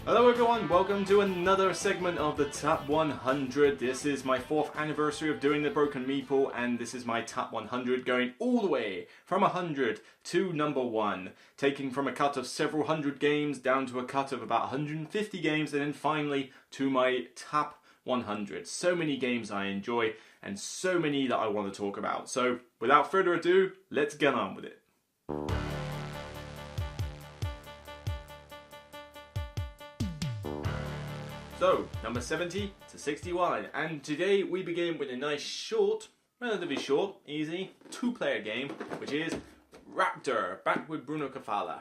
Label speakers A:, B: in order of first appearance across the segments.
A: Hello everyone, welcome to another segment of the Top 100. This is my 4th anniversary of doing the Broken Meeple, and this is my Top 100 going all the way from 100 to number 1, taking from a cut of several hundred games down to a cut of about 150 games, and then finally to my Top 100. So many games I enjoy, and so many that I want to talk about. So without further ado, let's get on with it. So, number 70 to 61, and today we begin with a nice short, relatively short, easy, 2-player game, which is Raptor, back with Bruno Cafala,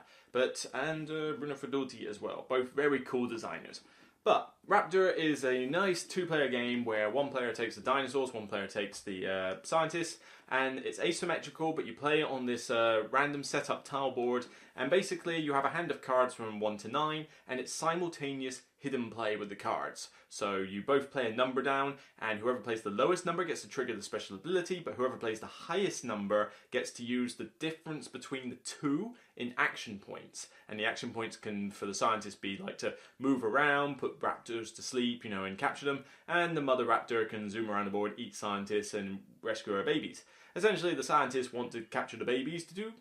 A: and Bruno Fedolti as well, both very cool designers. But Raptor is a nice 2-player game where one player takes the dinosaurs, one player takes the scientists, and it's asymmetrical, but you play it on this random setup tile board, and basically you have a hand of cards from 1 to 9, and it's simultaneous hidden play with the cards. So you both play a number down, and whoever plays the lowest number gets to trigger the special ability, but whoever plays the highest number gets to use the difference between the two in action points. And the action points can, for the scientists, be like to move around, put raptors to sleep, and capture them, and the mother raptor can zoom around the board, eat scientists, and rescue her babies. Essentially, the scientists want to capture the babies to do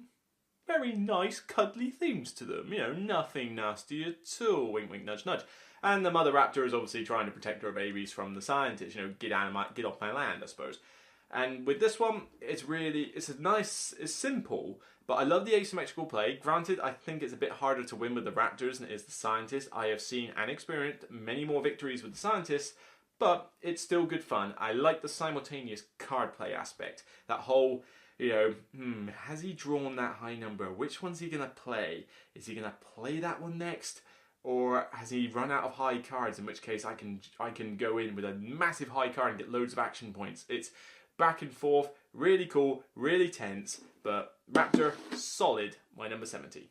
A: very nice, cuddly things to them. Nothing nasty at all. Wink, wink, nudge, nudge. And the mother raptor is obviously trying to protect her babies from the scientists. Get off my land, I suppose. And with this one, it's simple, but I love the asymmetrical play. Granted, I think it's a bit harder to win with the raptors than it is the scientists. I have seen and experienced many more victories with the scientists, but it's still good fun. I like the simultaneous card play aspect. That whole, has he drawn that high number? Which one's he going to play? Is he going to play that one next? Or has he run out of high cards, in which case I can go in with a massive high card and get loads of action points. It's back and forth, really cool, really tense, but Raptor, solid, my number 70.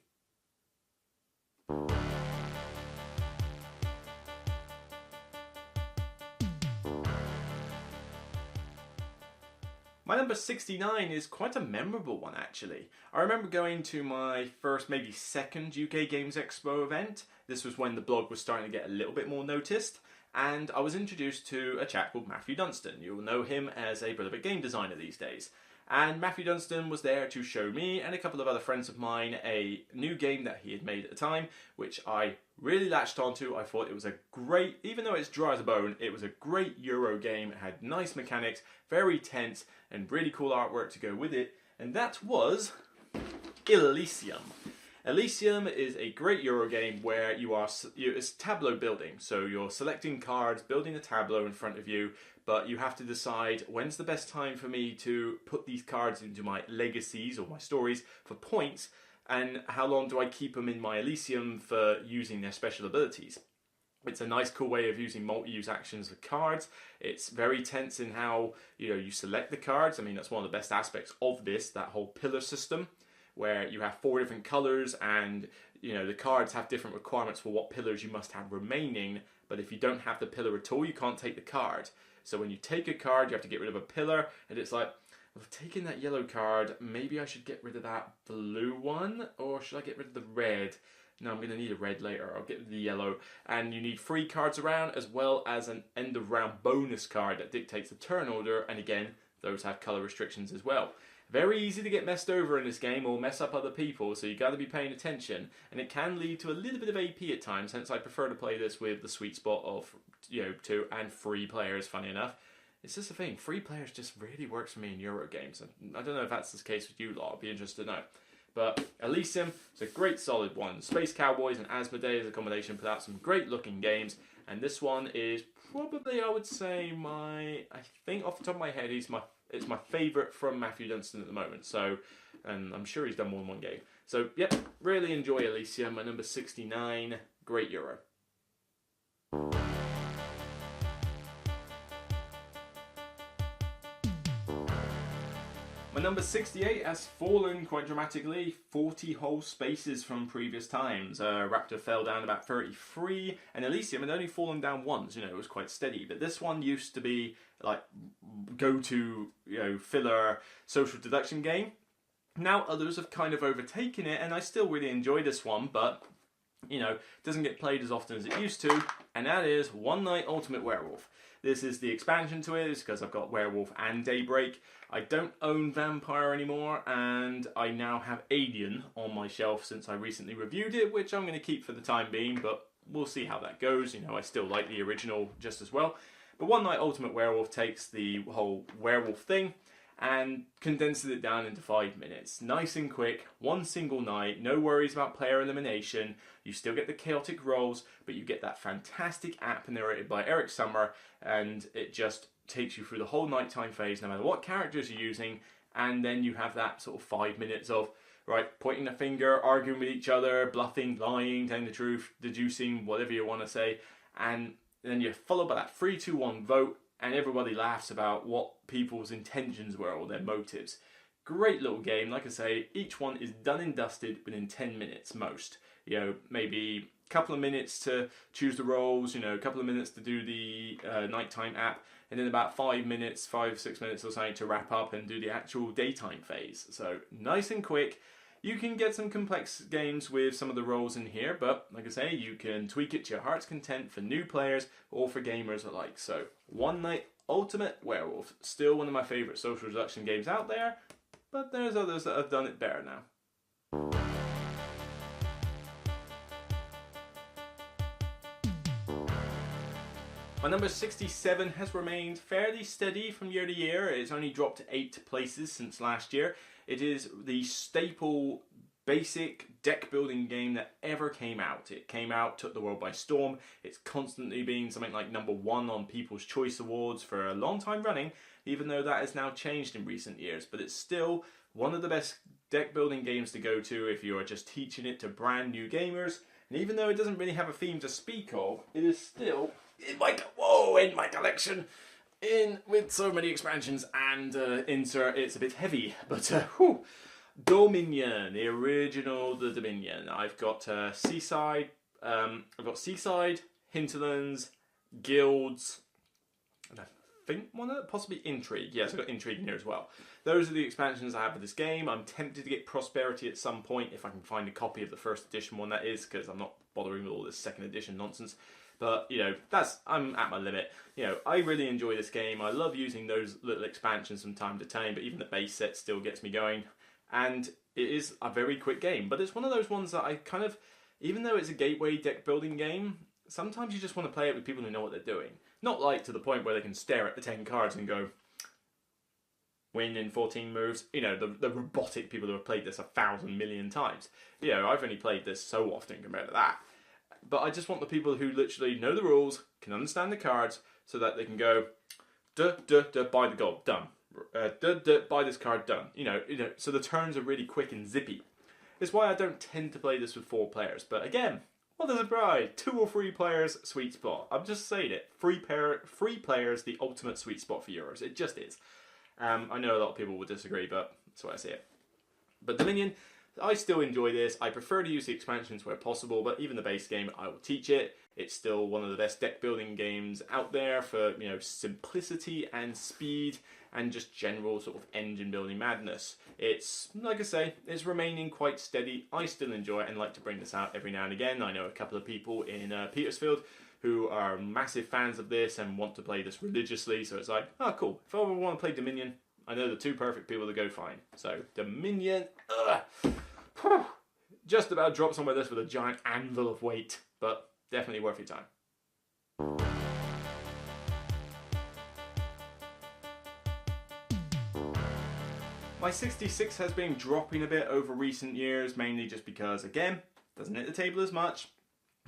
A: My number 69 is quite a memorable one, actually. I remember going to my first, maybe second UK Games Expo event. This was when the blog was starting to get a little bit more noticed, and I was introduced to a chap called Matthew Dunstan. You'll know him as a prolific game designer these days. And Matthew Dunstan was there to show me and a couple of other friends of mine a new game that he had made at the time, which I really latched onto. I thought it was a great, even though it's dry as a bone, it was a great Euro game. It had nice mechanics, very tense, and really cool artwork to go with it. And that was Elysium. Elysium is a great Euro game where it's tableau building. So you're selecting cards, building a tableau in front of you, but you have to decide when's the best time for me to put these cards into my legacies or my stories for points, and how long do I keep them in my Elysium for using their special abilities. It's a nice, cool way of using multi-use actions with cards. It's very tense in how you select the cards. I mean, that's one of the best aspects of this, that whole pillar system, where you have 4 different colours, and the cards have different requirements for what pillars you must have remaining. But if you don't have the pillar at all, you can't take the card. So when you take a card, you have to get rid of a pillar, and it's like, well, I've taken that yellow card, maybe I should get rid of that blue one, or should I get rid of the red? No, I'm going to need a red later, I'll get rid of the yellow. And you need 3 cards around, as well as an end of round bonus card that dictates the turn order, and again, those have colour restrictions as well. Very easy to get messed over in this game or mess up other people, so you got to be paying attention, and it can lead to a little bit of AP at times, hence I prefer to play this with the sweet spot of 2 and 3 players, funny enough. It's just the thing, 3 players just really works for me in Euro games. I don't know if that's the case with you lot, I'd be interested to know. But Elysium is a great solid one. Space Cowboys and Asmodee as a combination put out some great looking games, and this one is probably, I would say, I think off the top of my head, it's my favourite from Matthew Dunstan at the moment. So, and I'm sure he's done more than one game. So, yep, really enjoy Elysium. My number 69, great Euro. My number 68 has fallen quite dramatically, 40 whole spaces from previous times. Raptor fell down about 33, and Elysium had only fallen down once, it was quite steady. But this one used to be like go-to, filler social deduction game. Now others have kind of overtaken it, and I still really enjoy this one, but doesn't get played as often as it used to, and that is One Night Ultimate Werewolf. This is the expansion to it, because I've got Werewolf and Daybreak. I don't own Vampire anymore, and I now have Alien on my shelf since I recently reviewed it, which I'm going to keep for the time being, but we'll see how that goes. I still like the original just as well. But One Night Ultimate Werewolf takes the whole werewolf thing and condenses it down into 5 minutes. Nice and quick, one single night, no worries about player elimination. You still get the chaotic rolls, but you get that fantastic app narrated by Eric Summer, and it just takes you through the whole nighttime phase, no matter what characters you're using, and then you have that sort of 5 minutes of, pointing the finger, arguing with each other, bluffing, lying, telling the truth, deducing, whatever you want to say, and then you're followed by that 3, 2, 1 vote, and everybody laughs about what people's intentions were or their motives. Great little game. Like I say, each one is done and dusted within 10 minutes most. Maybe a couple of minutes to choose the roles, a couple of minutes to do the nighttime app, and then about 5 minutes, 5-6 minutes or something to wrap up and do the actual daytime phase. So nice and quick. You can get some complex games with some of the roles in here, but like I say, you can tweak it to your heart's content for new players or for gamers alike. So, One Night Ultimate Werewolf, still one of my favourite social deduction games out there, but there's others that have done it better now. My number 67 has remained fairly steady from year to year. It's only dropped 8 places since last year. It is the staple, basic deck building game that ever came out. It came out, took the world by storm. It's constantly been something like number 1 on People's Choice Awards for a long time running, even though that has now changed in recent years. But it's still one of the best deck building games to go to if you are just teaching it to brand new gamers. And even though it doesn't really have a theme to speak of, it is still in my collection. With so many expansions and insert, it's a bit heavy, but Dominion, the original The Dominion. I've got Seaside, Hinterlands, Guilds, and I think one of possibly Intrigue. Yes, I've got Intrigue in here as well. Those are the expansions I have for this game. I'm tempted to get Prosperity at some point if I can find a copy of the first edition one, that is, because I'm not bothering with all this second edition nonsense. But, I'm at my limit. I really enjoy this game. I love using those little expansions from time to time, but even the base set still gets me going. And it is a very quick game. But it's one of those ones that I kind of, even though it's a gateway deck building game, sometimes you just want to play it with people who know what they're doing. Not like to the point where they can stare at the 10 cards and go, win in 14 moves. The robotic people who have played this 1,000 million times. I've only played this so often compared to that. But I just want the people who literally know the rules, can understand the cards, so that they can go, buy the gold, done. Buy this card, done. So the turns are really quick and zippy. It's why I don't tend to play this with 4 players. But again, what a surprise! 2 or 3 players, sweet spot. I'm just saying it. 3 players, the ultimate sweet spot for Euros. It just is. I know a lot of people will disagree, but that's why I see it. But Dominion, I still enjoy this. I prefer to use the expansions where possible, but even the base game, I will teach it. It's still one of the best deck building games out there for, simplicity and speed and just general sort of engine building madness. It's, like I say, it's remaining quite steady. I still enjoy it and like to bring this out every now and again. I know a couple of people in Petersfield who are massive fans of this and want to play this religiously, so it's like, oh cool, if I ever want to play Dominion, I know the 2 perfect people to go find. So, Dominion, just about drops on my list with a giant anvil of weight, but definitely worth your time. My 66 has been dropping a bit over recent years, mainly just because, again, doesn't hit the table as much,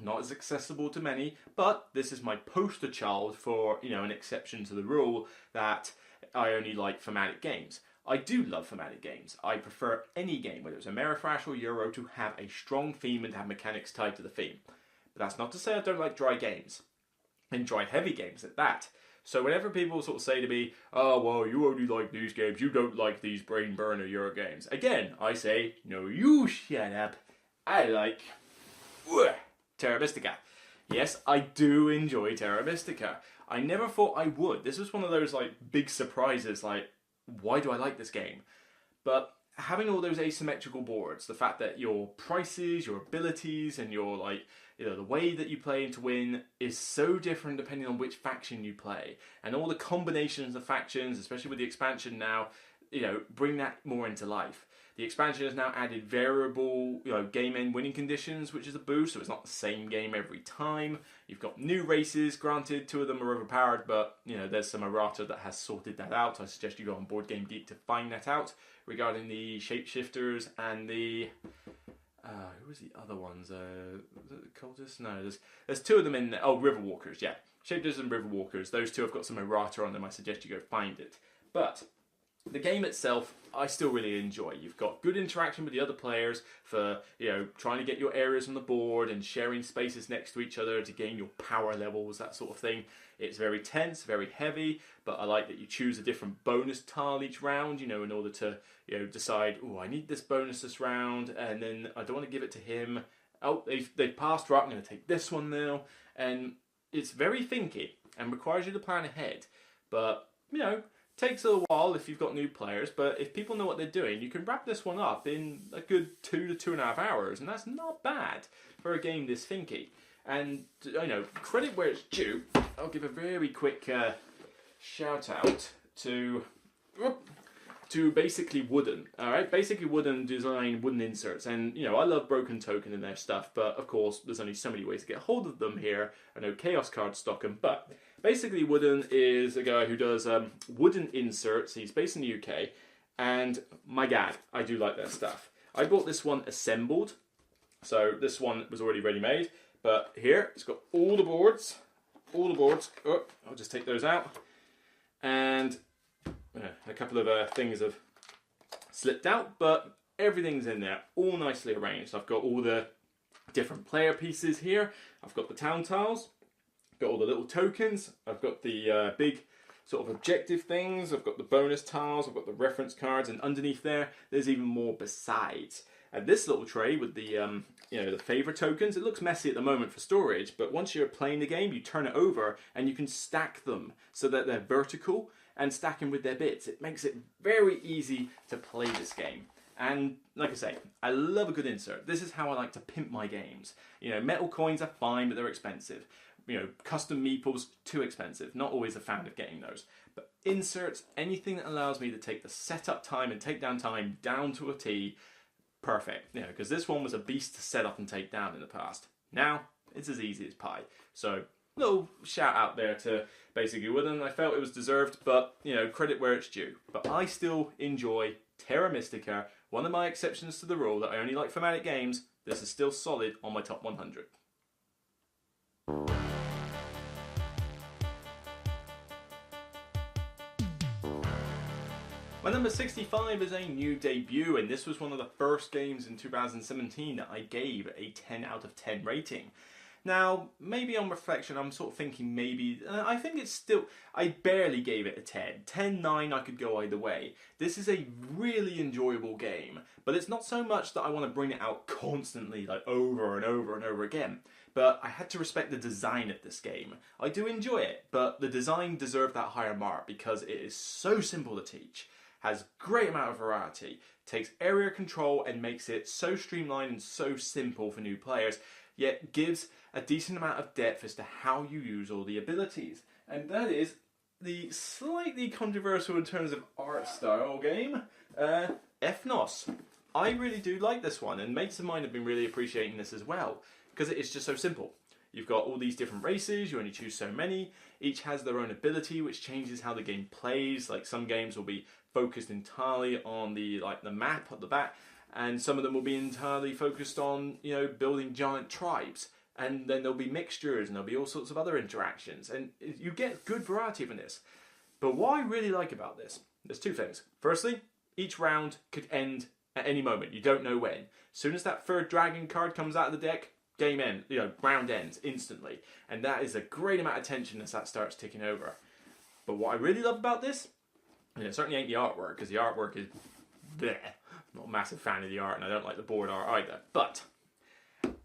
A: not as accessible to many, but this is my poster child for, an exception to the rule that I only like thematic games. I do love thematic games. I prefer any game, whether it's Ameritrash or Euro, to have a strong theme and have mechanics tied to the theme. But that's not to say I don't like dry games. And dry heavy games at that. So whenever people sort of say to me, oh, well, you only like these games, you don't like these brain burner Euro games. Again, I say, no, you shut up. I like Terra Mystica. Yes, I do enjoy Terra Mystica. I never thought I would. This was one of those big surprises, why do I like this game? But having all those asymmetrical boards, the fact that your prices, your abilities, and your the way that you play to win is so different depending on which faction you play, and all the combinations of factions, especially with the expansion now, bring that more into life. The expansion has now added variable, game end winning conditions, which is a boost, so it's not the same game every time. You've got new races, granted, 2 of them are overpowered, but, there's some errata that has sorted that out. I suggest you go on Board Game Geek to find that out, regarding the shapeshifters and the... who was the other ones? Was it the cultists? No, there's 2 of them in there. Oh, Riverwalkers, yeah. Shapeshifters and Riverwalkers, those 2 have got some errata on them. I suggest you go find it. But... the game itself, I still really enjoy. You've got good interaction with the other players for, trying to get your areas on the board and sharing spaces next to each other to gain your power levels, that sort of thing. It's very tense, very heavy, but I like that you choose a different bonus tile each round, in order to, decide, oh, I need this bonus this round, and then I don't want to give it to him. Oh, they've passed, right, I'm going to take this one now. And it's very thinky and requires you to plan ahead. But, takes a while if you've got new players, but if people know what they're doing, you can wrap this one up in a good 2 to 2.5 hours, and that's not bad for a game this thinky. And, credit where it's due, I'll give a very quick shout out to Basically Wooden. Alright, Basically Wooden design wooden inserts, and I love Broken Token and their stuff, but of course there's only so many ways to get hold of them here. I know Chaos Cards stock them, but Basically Wooden is a guy who does wooden inserts. He's based in the UK, and my God, I do like their stuff. I bought this one assembled, so this one was already ready made, but here it's got all the boards. Oh, I'll just take those out, and a couple of things have slipped out, but everything's in there, all nicely arranged. I've got all the different player pieces here. I've got the town tiles, got all the little tokens. I've got the big sort of objective things. I've got the bonus tiles. I've got the reference cards, and underneath there's even more besides. And this little tray with the the favor tokens, it looks messy at the moment for storage, but once you're playing the game, you turn it over and you can stack them so that they're vertical and stack them with their bits. It makes it very easy to play this game. And like I say, I love a good insert. This is how I like to pimp my games. Metal coins are fine, but they're expensive. Custom meeples, too expensive. Not always a fan of getting those. But inserts, anything that allows me to take the setup time and takedown time down to a T, perfect. Because this one was a beast to set up and take down in the past. Now, it's as easy as pie. So, little shout out there to Basically Wooden. I felt it was deserved, but, credit where it's due. But I still enjoy Terra Mystica, one of my exceptions to the rule that I only like thematic games. This is still solid on my top 100. My number 65 is a new debut, and this was one of the first games in 2017 that I gave a 10 out of 10 rating. Now, maybe on reflection, I'm sort of thinking I think it's still, I barely gave it a 10. 10, 9, I could go either way. This is a really enjoyable game, but it's not so much that I want to bring it out constantly, over and over and over again. But I had to respect the design of this game. I do enjoy it, but the design deserved that higher mark because it is so simple to teach, has great amount of variety, takes area control and makes it so streamlined and so simple for new players, yet gives a decent amount of depth as to how you use all the abilities. And that is the slightly controversial in terms of art style game, Ethnos. I really do like this one, and mates of mine have been really appreciating this as well, because it is just so simple. You've got all these different races, you only choose so many, each has their own ability which changes how the game plays. Like some games will be focused entirely on the map at the back, and some of them will be entirely focused on building giant tribes, and then there'll be mixtures and there'll be all sorts of other interactions, and you get good variety from this. But what I really like about this, there's two things. Firstly, each round could end at any moment. You don't know when. As soon as that third dragon card comes out of the deck, game end, round ends instantly, and that is a great amount of tension as that starts ticking over. But what I really love about this, it certainly ain't the artwork, because the artwork is bleh. I'm not a massive fan of the art, and I don't like the board art either. But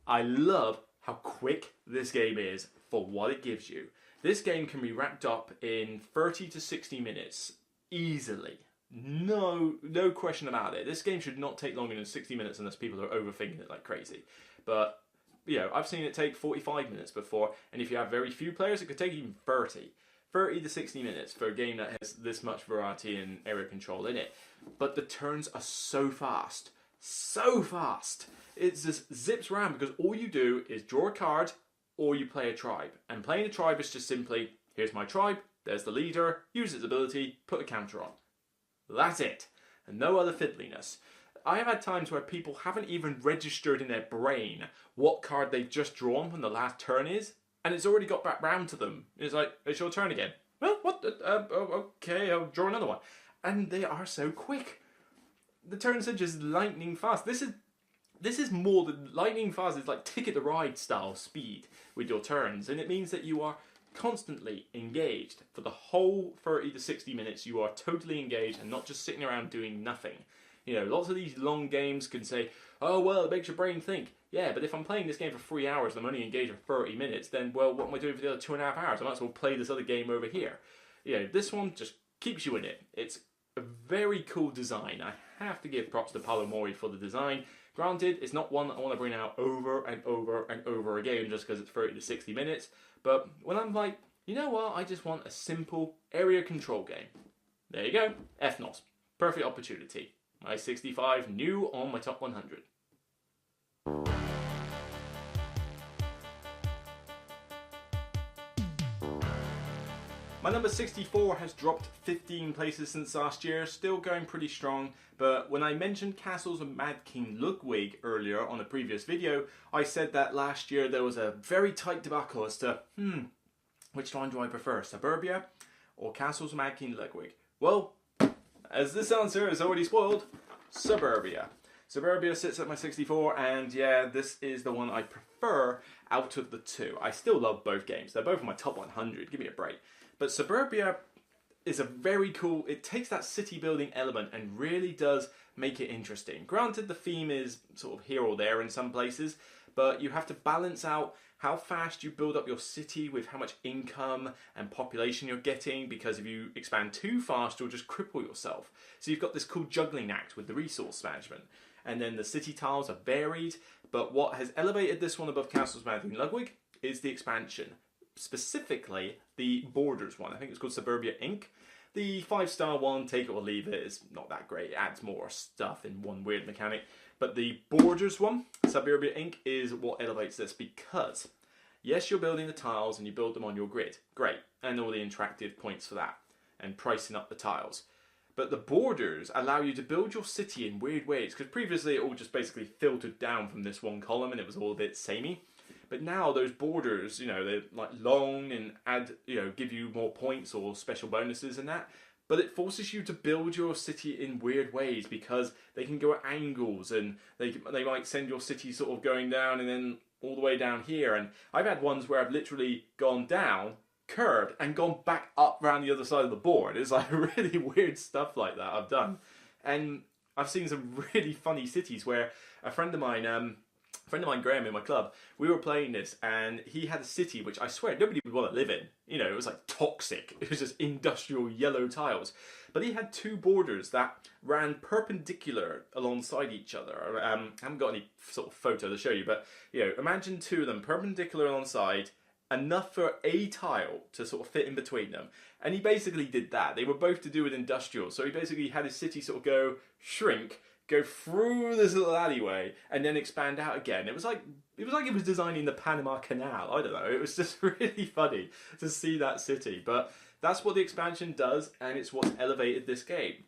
A: I love how quick this game is for what it gives you. This game can be wrapped up in 30 to 60 minutes easily. no question about it. This game should not take longer than 60 minutes unless people are overthinking it like crazy. But, you know, I've seen it take 45 minutes before, and if you have very few players, it could take even 30. 30 to 60 minutes for a game that has this much variety and area control in it. But the turns are so fast. So fast. It just zips around because all you do is draw a card or you play a tribe. And playing a tribe is just simply, here's my tribe, there's the leader, use its ability, put a counter on. That's it. And no other fiddliness. I have had times where people haven't even registered in their brain what card they've just drawn when the last turn is, and it's already got back round to them. It's like, it's your turn again. Well, what? Okay, I'll draw another one. And they are so quick. The turns are just lightning fast. This is more than lightning fast. It's like Ticket to Ride style speed with your turns, and it means that you are constantly engaged for the whole 30 to 60 minutes. You are totally engaged and not just sitting around doing nothing. You know, lots of these long games can say, oh, well, it makes your brain think. Yeah, but if I'm playing this game for 3 hours and I'm only engaged for 30 minutes, then, well, what am I doing for the other 2.5 hours? I might as well play this other game over here. You know, this one just keeps you in it. It's a very cool design. I have to give props to Paolo Mori for the design. Granted, it's not one that I want to bring out over and over and over again just because it's 30 to 60 minutes. But when I'm like, you know what, I just want a simple area control game. There you go, FNOS. Perfect opportunity. My 65 new on my top 100. My number 64 has dropped 15 places since last year, still going pretty strong, but when I mentioned Castles of Mad King Ludwig earlier on a previous video, I said that last year there was a very tight debacle as to, which one do I prefer, Suburbia or Castles of Mad King Ludwig? Well, as this answer is already spoiled, Suburbia. Suburbia sits at my 64, and yeah, this is the one I prefer out of the two. I still love both games. They're both in my top 100. Give me a break. But Suburbia is a very cool, it takes that city building element and really does make it interesting. Granted, the theme is sort of here or there in some places, but you have to balance out how fast you build up your city with how much income and population you're getting, because if you expand too fast, you'll just cripple yourself. So you've got this cool juggling act with the resource management. And then the city tiles are varied, but what has elevated this one above Castles of Mad King Ludwig is the expansion. Specifically, the Borders one. I think it's called Suburbia Inc. The 5-star one, take it or leave it, is not that great. It adds more stuff in one weird mechanic. But the Borders one, Suburbia Inc., is what elevates this because, yes, you're building the tiles and you build them on your grid. Great. And all the interactive points for that. And pricing up the tiles. But the borders allow you to build your city in weird ways. Because previously it all just basically filtered down from this one column and it was all a bit samey. But now those borders, you know, they're like long and add, you know, give you more points or special bonuses and that. But it forces you to build your city in weird ways because they can go at angles and they might send your city sort of going down and then all the way down here. And I've had ones where I've literally gone down, curved, and gone back up around the other side of the board. It's like really weird stuff like that I've done. And I've seen some really funny cities where a friend of mine, Graham in my club, we were playing this and he had a city which I swear nobody would want to live in. You know, it was like toxic. It was just industrial yellow tiles. But he had two borders that ran perpendicular alongside each other. I haven't got any sort of photo to show you, but you know, imagine two of them perpendicular alongside, enough for a tile to sort of fit in between them. And he basically did that. They were both to do with industrial. So he basically had his city sort of go shrink, go through this little alleyway, and then expand out again. It was like he was designing the Panama Canal. I don't know. It was just really funny to see that city. But that's what the expansion does, and it's what's elevated this game.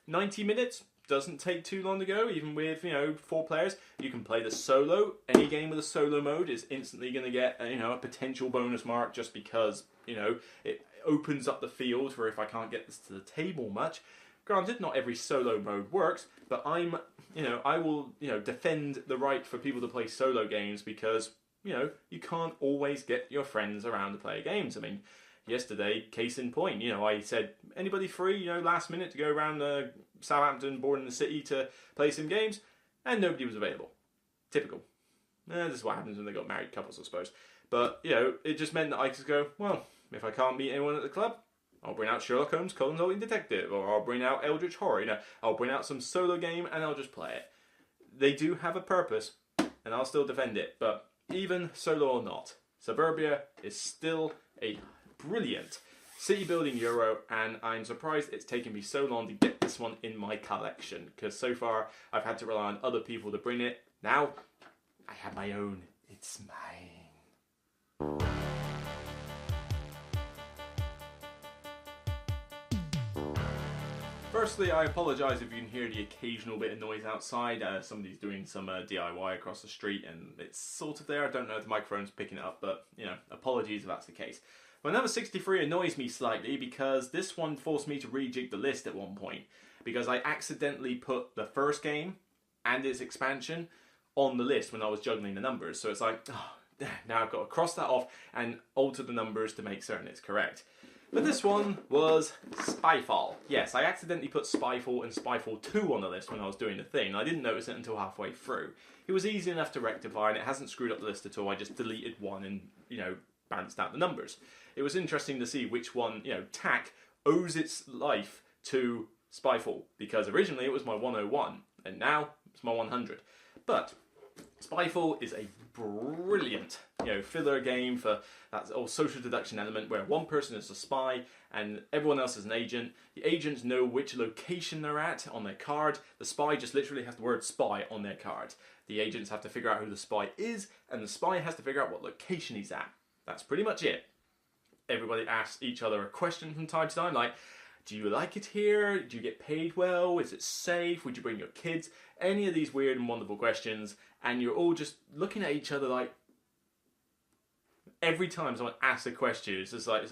A: 90 minutes doesn't take too long to go, even with, you know, 4 players. You can play the solo. Any game with a solo mode is instantly going to get, you know, a potential bonus mark just because, you know, it opens up the field for if I can't get this to the table much. Granted, not every solo mode works, but I will, you know, defend the right for people to play solo games because, you know, you can't always get your friends around to play games. I mean, yesterday, case in point, you know, I said, anybody free, you know, last minute to go around Southampton, born in the city to play some games, and nobody was available. Typical. This is what happens when they got married couples, I suppose. But, you know, it just meant that I could go, well, if I can't meet anyone at the club, I'll bring out Sherlock Holmes, Consulting Detective, or I'll bring out Eldritch Horror. You know, I'll bring out some solo game and I'll just play it. They do have a purpose, and I'll still defend it. But even solo or not, Suburbia is still a brilliant city building Euro, and I'm surprised it's taken me so long to get this one in my collection, because so far I've had to rely on other people to bring it. Now I have my own. It's mine. Firstly, I apologise if you can hear the occasional bit of noise outside. Somebody's doing some DIY across the street and it's sort of there. I don't know if the microphone's picking it up, but, you know, apologies if that's the case. But number 63 annoys me slightly because this one forced me to rejig the list at one point, because I accidentally put the first game and its expansion on the list when I was juggling the numbers. So it's like, oh, now I've got to cross that off and alter the numbers to make certain it's correct. But this one was Spyfall. Yes, I accidentally put Spyfall and Spyfall 2 on the list when I was doing the thing. I didn't notice it until halfway through. It was easy enough to rectify and it hasn't screwed up the list at all. I just deleted one and, you know, balanced out the numbers. It was interesting to see which one, you know, TAC owes its life to Spyfall, because originally it was my 101 and now it's my 100. But Spyfall is a brilliant, you know, filler game for that old social deduction element where one person is a spy and everyone else is an agent. The agents know which location they're at on their card. The spy just literally has the word spy on their card. The agents have to figure out who the spy is, and the spy has to figure out what location he's at. That's pretty much it. Everybody asks each other a question from time to time, like, do you like it here? Do you get paid well? Is it safe? Would you bring your kids? Any of these weird and wonderful questions, and you're all just looking at each other like, every time someone asks a question, it's like,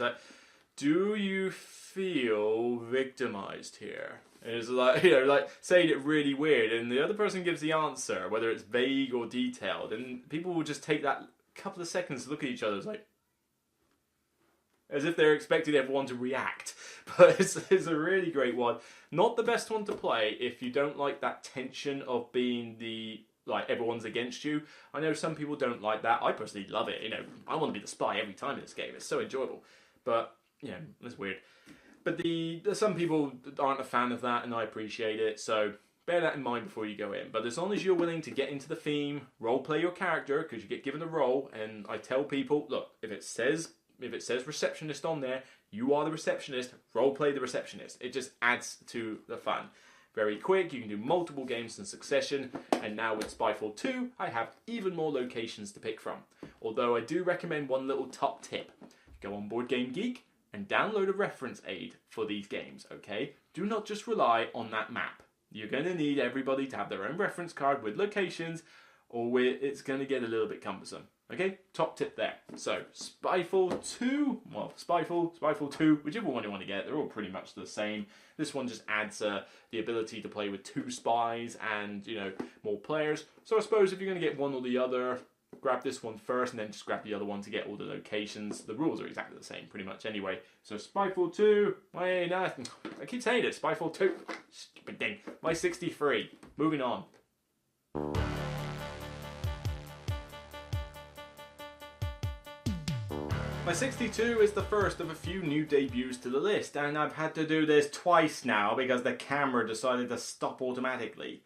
A: do you feel victimized here? And it's like, you know, like saying it really weird, and the other person gives the answer, whether it's vague or detailed, and people will just take that couple of seconds to look at each other, like, as if they're expecting everyone to react. But it's a really great one. Not the best one to play if you don't like that tension of being like everyone's against you. I know some people don't like that. I personally love it. You know, I want to be the spy every time in this game. It's so enjoyable. But, you know, it's weird. But some people aren't a fan of that, and I appreciate it. So bear that in mind before you go in. But as long as you're willing to get into the theme, roleplay your character, because you get given a role, and I tell people, look, if it says receptionist on there, you are the receptionist, roleplay the receptionist. It just adds to the fun. Very quick, you can do multiple games in succession, and now with Spyfall 2, I have even more locations to pick from. Although I do recommend one little top tip. Go on Board Game Geek and download a reference aid for these games, okay? Do not just rely on that map. You're going to need everybody to have their own reference card with locations, or it's going to get a little bit cumbersome. Okay, top tip there. So, Spyfall 2, well, Spyfall 2, whichever one you want to get, they're all pretty much the same. This one just adds the ability to play with 2 spies and, you know, more players. So I suppose if you're going to get one or the other, grab this one first and then just grab the other one to get all the locations. The rules are exactly the same, pretty much anyway. So Spyfall 2, I keep saying it, Spyfall 2, stupid thing. My 63, moving on. My 62 is the first of a few new debuts to the list, and I've had to do this twice now because the camera decided to stop automatically.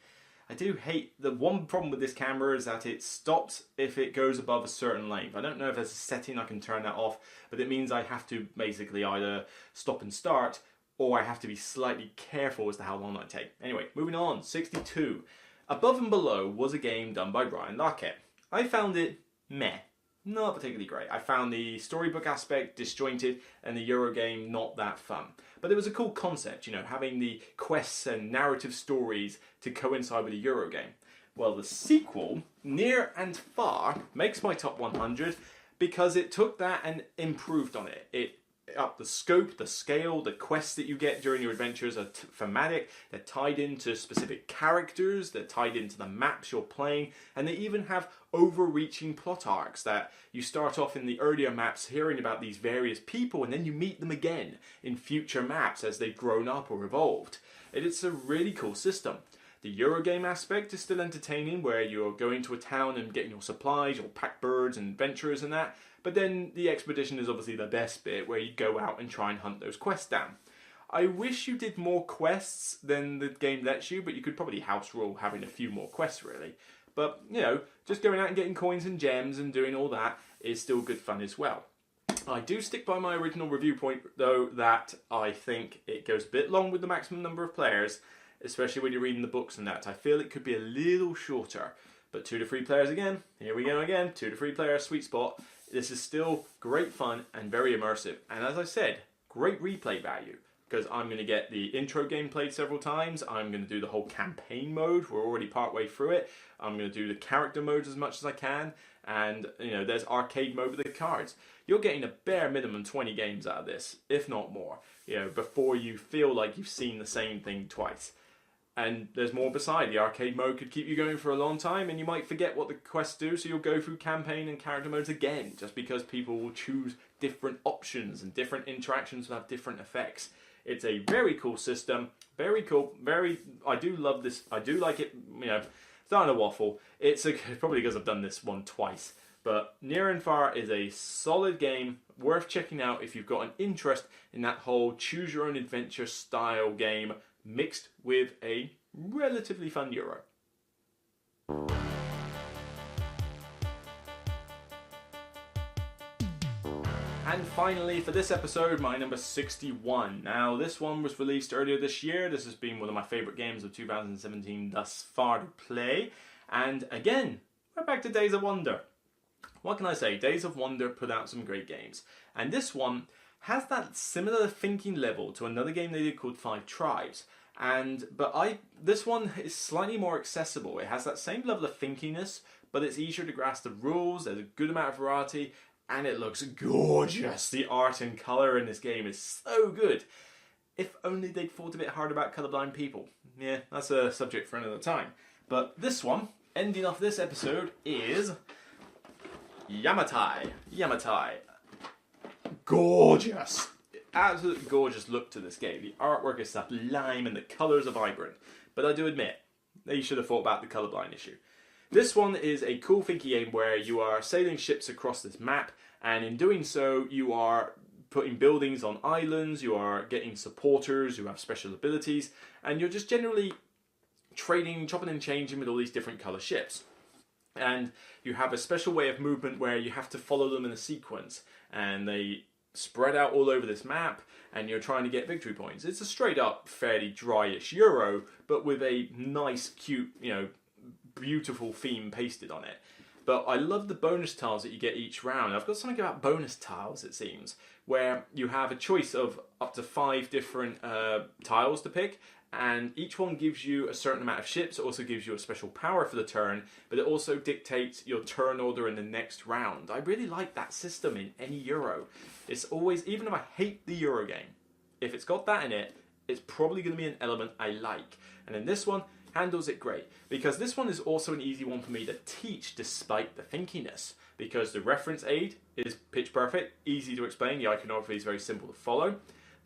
A: I do hate, the one problem with this camera is that it stops if it goes above a certain length. I don't know if there's a setting I can turn that off, but it means I have to basically either stop and start, or I have to be slightly careful as to how long I take. Anyway, moving on, 62. Above and Below was a game done by Brian Larkett. I found it meh. Not particularly great. I found the storybook aspect disjointed and the Eurogame not that fun. But it was a cool concept, you know, having the quests and narrative stories to coincide with the Eurogame. Well, the sequel, Near and Far, makes my top 100 because it took that and improved on it. It upped the scope, the scale, the quests that you get during your adventures are thematic, they're tied into specific characters, they're tied into the maps you're playing, and they even have overreaching plot arcs that you start off in the earlier maps hearing about these various people and then you meet them again in future maps as they've grown up or evolved. It's a really cool system. The Eurogame aspect is still entertaining, where you're going to a town and getting your supplies, your pack birds and adventurers and that. But then the expedition is obviously the best bit, where you go out and try and hunt those quests down. I wish you did more quests than the game lets you, but you could probably house rule having a few more quests, really. But, you know, just going out and getting coins and gems and doing all that is still good fun as well. I do stick by my original review point, though, that I think it goes a bit long with the maximum number of players, especially when you're reading the books and that. I feel it could be a little shorter. But 2 to 3 players again, here we go again, 2 to 3 players, sweet spot. This is still great fun and very immersive. And as I said, great replay value. Because I'm going to get the intro game played several times. I'm going to do the whole campaign mode. We're already partway through it. I'm going to do the character modes as much as I can. And, you know, there's arcade mode with the cards. You're getting a bare minimum 20 games out of this, if not more, you know, before you feel like you've seen the same thing twice. And there's more beside. The arcade mode could keep you going for a long time, and you might forget what the quests do, so you'll go through campaign and character modes again, just because people will choose different options and different interactions will have different effects. It's a very cool system, very cool, I do love this, I do like it, you know, starting to waffle. It's probably because I've done this one twice, but Near and Far is a solid game, worth checking out if you've got an interest in that whole choose your own adventure style game, mixed with a relatively fun Euro. And finally, for this episode, my number 61. Now, this one was released earlier this year. This has been one of my favourite games of 2017 thus far to play. And again, we're back to Days of Wonder. What can I say? Days of Wonder put out some great games. And this one has that similar thinking level to another game they did called Five Tribes. But this one is slightly more accessible. It has that same level of thinkiness, but it's easier to grasp the rules. There's a good amount of variety. And it looks gorgeous. The art and colour in this game is so good. If only they'd thought a bit hard about colourblind people. Yeah, that's a subject for another time. But this one, ending off this episode, is Yamatai. Yamatai. Gorgeous. Absolutely gorgeous look to this game. The artwork is sublime and the colours are vibrant. But I do admit, they should have thought about the colourblind issue. This one is a cool thinky game where you are sailing ships across this map, and in doing so you are putting buildings on islands, you are getting supporters who have special abilities, and you're just generally trading, chopping and changing with all these different colour ships. And you have a special way of movement where you have to follow them in a sequence, and they spread out all over this map, and you're trying to get victory points. It's a straight up, fairly dryish Euro, but with a nice, cute, you know, beautiful theme pasted on it. But I love the bonus tiles that you get each round. I've got something about bonus tiles, it seems, where you have a choice of up to 5 different tiles to pick, and each one gives you a certain amount of ships. It also gives you a special power for the turn, but it also dictates your turn order in the next round. I really like that system in any Euro. It's always, even if I hate the Euro game, if it's got that in it, it's probably going to be an element I like. And in this one, handles it great, because this one is also an easy one for me to teach despite the thinkiness, because the reference aid is pitch perfect, easy to explain, the iconography is very simple to follow,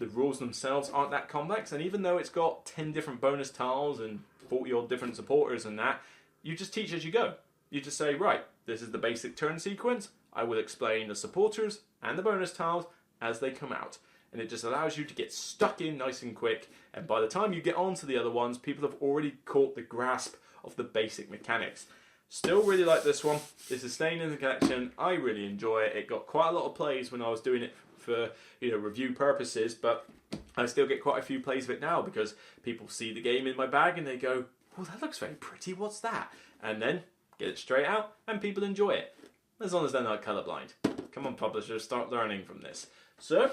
A: the rules themselves aren't that complex, and even though it's got 10 different bonus tiles and 40 odd different supporters and that, you just teach as you go. You just say, right, this is the basic turn sequence, I will explain the supporters and the bonus tiles as they come out. And it just allows you to get stuck in nice and quick, and by the time you get on to the other ones, people have already caught the grasp of the basic mechanics. Still really like this one. This is staying in the collection. I really enjoy it. It got quite a lot of plays when I was doing it for, you know, review purposes, but I still get quite a few plays of it now because people see the game in my bag and they go, oh, that looks very pretty, what's that? And then get it straight out and people enjoy it. As long as they're not colourblind. Come on, publishers, start learning from this. So,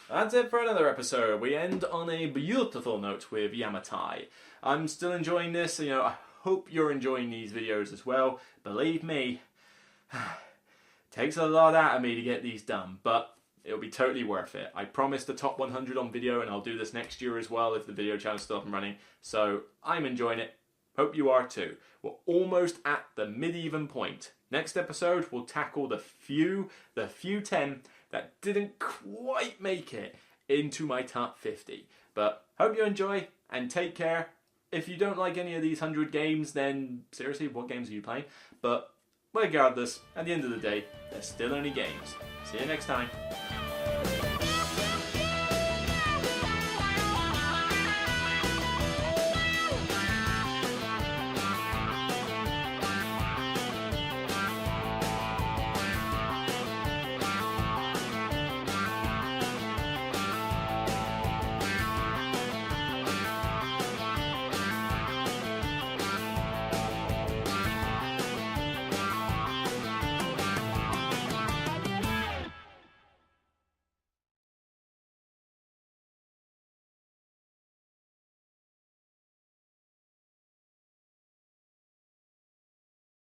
A: that's it for another episode. We end on a beautiful note with Yamatai. I'm still enjoying this. You know, I hope you're enjoying these videos as well. Believe me, it takes a lot out of me to get these done, but it'll be totally worth it. I promised the top 100 on video, and I'll do this next year as well if the video channel's still up and running. So I'm enjoying it. Hope you are too. We're almost at the mid-even point. Next episode, we'll tackle the few 10 that didn't quite make it into my top 50. But hope you enjoy and take care. If you don't like any of these 100 games, then seriously, what games are you playing? But regardless, at the end of the day, they're still only games. See you next time.